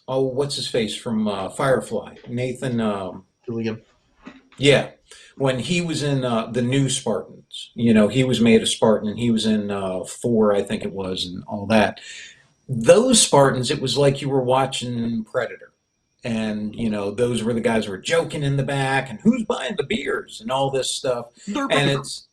what's his face from Firefly? Nathan. Gilliam. Yeah. When he was in the new Spartans, he was made a Spartan, and he was in 4, I think it was, and all that. Those Spartans, it was like you were watching Predator. And, those were the guys who were joking in the back and who's buying the beers and all this stuff. And it's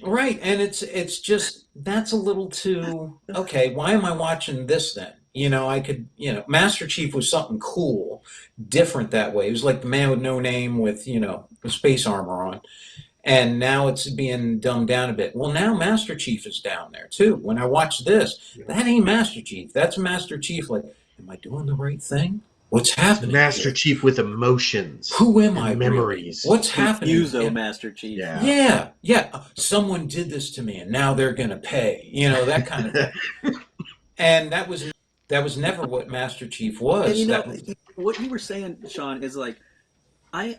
right. And it's just, that's a little too, okay, why am I watching this then? I could, Master Chief was something cool, different that way. It was like the man with no name with, the space armor on. And now it's being dumbed down a bit. Well, now Master Chief is down there too. When I watch this, that ain't Master Chief. That's Master Chief. Like, am I doing the right thing? What's happening? Master Chief with emotions. Who am I? Memories. Really? What's happening? Uso Master Chief. Yeah. Someone did this to me, and now they're gonna pay. That kind of thing. And that was never what Master Chief was. And what you were saying, Sean, is like, I'm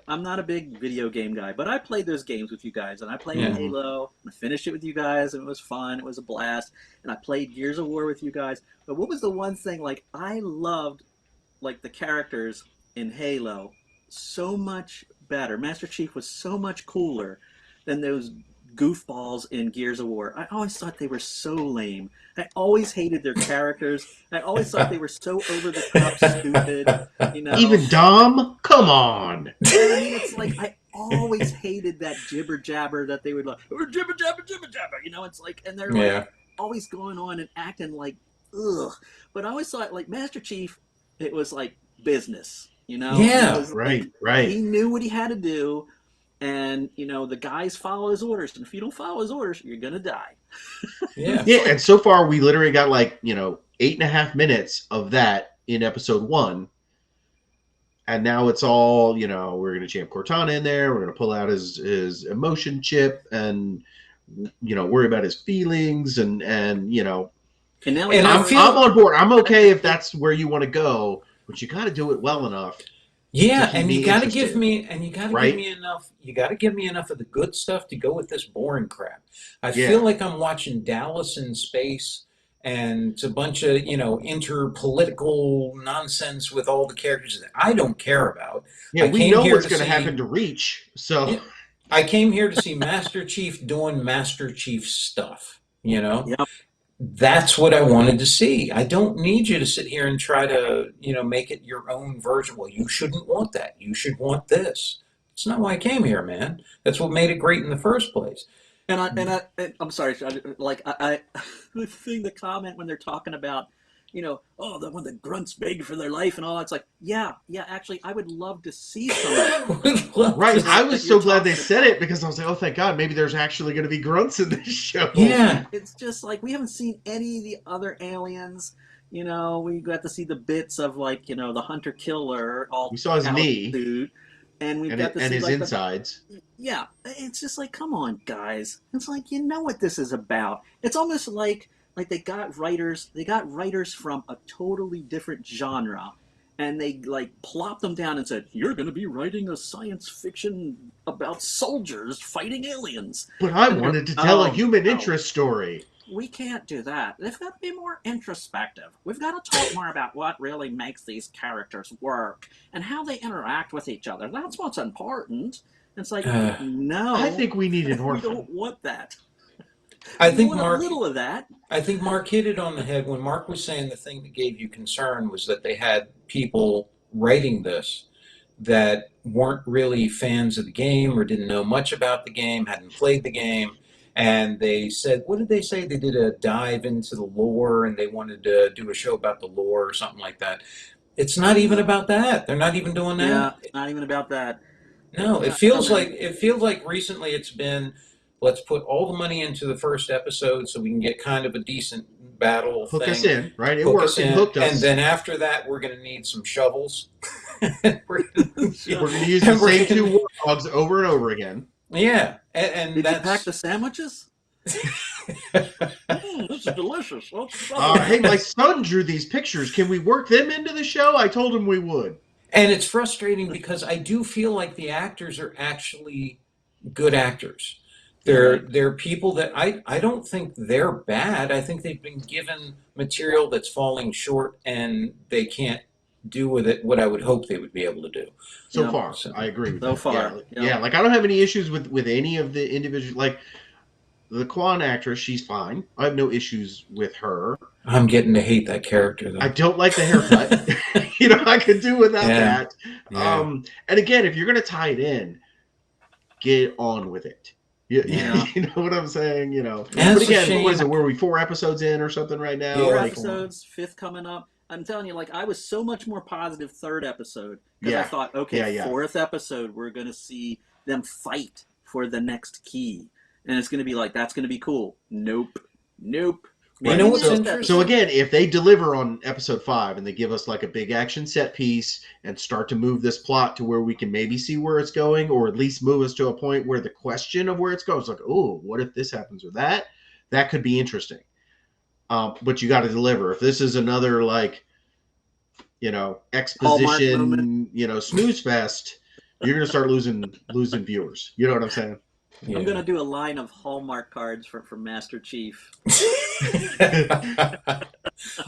not a big video game guy, but I played those games with you guys, and I played Halo, and I finished it with you guys, and it was fun, it was a blast, and I played Gears of War with you guys. But what was the one thing, like, I loved, like, the characters in Halo so much better. Master Chief was so much cooler than those goofballs in Gears of War. I always thought they were so lame. I always hated their characters. I always thought they were so over the top stupid. Even Dom? Come on. I mean, it's like I always hated that jibber jabber that they would like, jibber jabber, jibber jabber. It's like, and they're like always going on and acting like, ugh. But I always thought, like, Master Chief, it was like business. Yeah, right. He knew what he had to do. And, the guys follow his orders. And if you don't follow his orders, you're going to die. Yeah, and so far we literally got 8.5 minutes of that in episode 1. And now it's all, we're going to jam Cortana in there. We're going to pull out his emotion chip and, worry about his feelings and And now I'm on board. I'm okay if that's where you want to go, but you got to do it well enough. Yeah, and you got to give me enough. You got to give me enough of the good stuff to go with this boring crap. I feel like I'm watching Dallas in space, and it's a bunch of interpolitical nonsense with all the characters that I don't care about. Yeah, we know what's going to happen to Reach. So yeah, I came here to see Master Chief doing Master Chief stuff. Yep. That's what I wanted to see. I don't need you to sit here and try to, make it your own version. Well, you shouldn't want that. You should want this. It's not why I came here, man. That's what made it great in the first place. And I'm sorry, the comment when they're talking about, when the grunts beg for their life and all that. It's like, yeah, actually, I would love to see something. Right. I was so glad they said it because I was like, oh, thank God, maybe there's actually going to be grunts in this show. Yeah. It's just like, we haven't seen any of the other aliens. We got to see the bits of, like, the hunter killer. We saw his knee. Suit, and we got to see his like insides. Yeah. It's just like, come on, guys. It's like, what this is about. It's almost like they got writers from a totally different genre, and they plopped them down and said, you're going to be writing a science fiction about soldiers fighting aliens. But I wanted to tell a human interest story. We can't do that. They've got to be more introspective. We've got to talk more about what really makes these characters work and how they interact with each other. That's what's important. It's like, no. I think we need an we orphan. don't want that. I think Mark, a little of that. I think Mark hit it on the head when Mark was saying the thing that gave you concern was that they had people writing this that weren't really fans of the game or didn't know much about the game, hadn't played the game, and they said, what did they say? They did a dive into the lore and they wanted to do a show about the lore or something like that. It's not even about that. They're not even doing Yeah, that. it's not even about that. No, I don't know. it feels like recently it's been, let's put all the money into the first episode so we can get kind of a decent battle Hook us thing, in, right? It hook worked. us It in, hooked and us. then after that we're going to need some shovels. We're gonna, We're going to use the and we're same gonna- two war dogs over and over again. yeah, and Did you pack that's the sandwiches? This is delicious. Hey, my son drew these pictures. Can we work them into the show? I told him we would. and it's frustrating because I do feel like the actors are actually good actors. They're people that I don't think they're bad. I think they've been given material that's falling short and they can't do with it what I would hope they would be able to do. So Yeah. far, So- I agree with So that. far, Yeah, yeah. yeah, like I don't have any issues with any of the individual. Like the Quan actress, she's fine. I have no issues with her. I'm getting to hate that character I though. don't like the haircut. I could do without Yeah. that. Yeah. And again, if you're going to tie it in, get on with it. Yeah. You know what I'm saying? And But it's a again, shame. what is it? Were we 4 episodes in or something right now? Four Yeah. Like, episodes, fifth coming up. I'm telling you, like I was so much more positive third episode because Yeah. I thought, okay, Yeah. fourth episode, we're gonna see them fight for the next key, and it's gonna be like that's gonna be cool. Nope. You know what's so, interesting? so again, if they deliver on episode 5 and they give us like a big action set piece and start to move this plot to where we can maybe see where it's going, or at least move us to a point where the question of where it's going is like, oh, what if this happens or that? That could be interesting. But you got to deliver. If this is another like, exposition, snooze fest, you're gonna start losing viewers. You know what I'm saying? Yeah. I'm gonna do a line of Hallmark cards for Master Chief.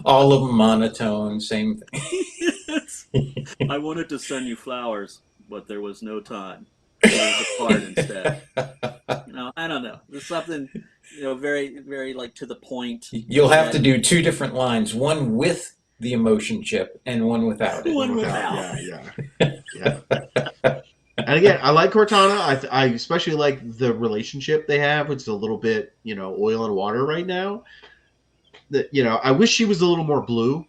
All of them monotone, same thing. I wanted to send you flowers, but there was no time. There was a card instead. I don't know. There's something, very, very like to the point. You'll have to do 2 different lines, one with the emotion chip and one without it. One without. Yeah. And again, I like Cortana. I especially like the relationship they have, which is a little bit, oil and water right now. That I wish she was a little more blue.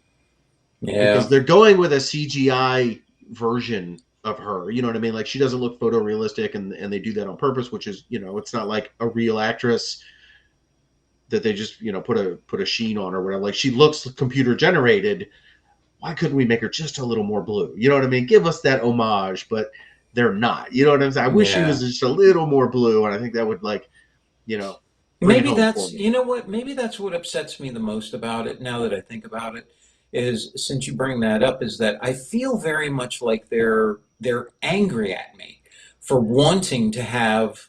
Yeah. Because they're going with a CGI version of her. You know what I mean? Like she doesn't look photorealistic, and they do that on purpose, which is, it's not like a real actress that they just, put a sheen on or whatever. Like she looks computer generated. Why couldn't we make her just a little more blue? You know what I mean? Give us that homage, but they're not. You know what I'm saying? I wish she was just a little more blue, and I think that would bring Maybe it home that's, for me. maybe that's what upsets me the most about it now that I think about it, is since you bring that up, is that I feel very much like they're angry at me for wanting to have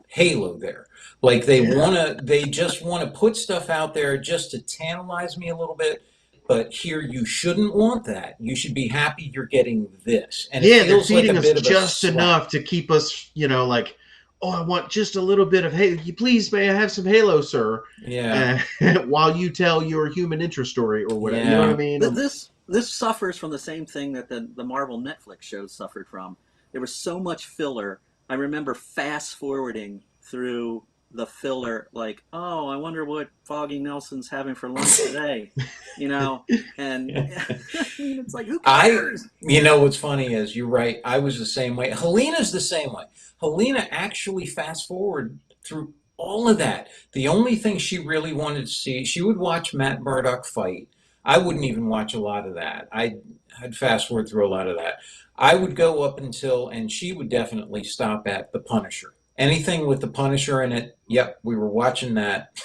Halo there. Like they just want to put stuff out there just to tantalize me a little bit. But here, you shouldn't want that. You should be happy you're getting this. And Yeah, it they're feels like feeding a us bit of a just slap. enough to keep us, like, oh, I want just a little bit of Halo. Please, may I have some Halo, sir? Yeah. While you tell your human interest story or whatever. You know Yeah. what I mean? But this suffers from the same thing that the Marvel Netflix shows suffered from. There was so much filler. I remember fast forwarding through the filler, like, oh, I wonder what Foggy Nelson's having for lunch today, and I mean, it's like, who cares? What's funny is you're right. I was the same way. Helena's the same way. Helena actually fast forward through all of that. The only thing she really wanted to see, she would watch Matt Murdock fight. I wouldn't even watch a lot of that. I'd fast forward through a lot of that. I would go up until, and she would definitely stop at The Punisher. Anything with The Punisher in it, yep, we were watching that.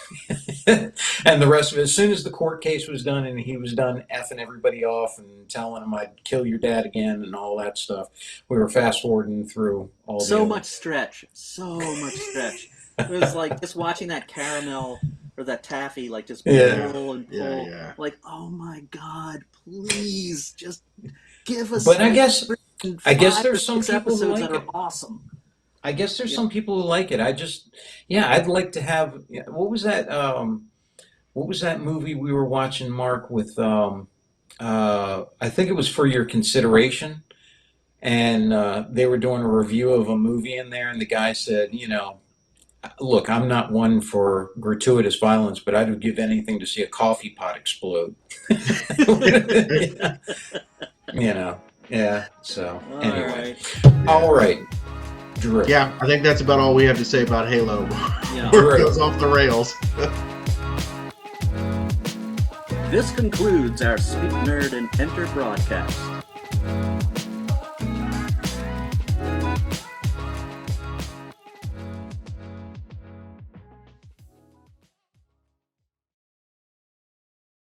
And the rest of it, as soon as the court case was done and he was done effing everybody off and telling him I'd kill your dad again and all that stuff, we were fast forwarding through all the So other- much stretch. It was like just watching that caramel or that taffy, like just Yeah. pull and pull. Yeah. Like, oh my God, please just give us. But I guess five there's or some six people who episodes like that it. are awesome. I guess there's some people who like it. I'd like to have. What was that? What was that movie we were watching, Mark? With I think it was For Your Consideration, and they were doing a review of a movie in there, and the guy said, look, I'm not one for gratuitous violence, but I would give anything to see a coffee pot explode. Yeah. So anyway, all right, Drew. Yeah, I think that's about all we have to say about Halo. Yeah. Where it goes off the rails. This concludes our Speak Nerd and Enter broadcast.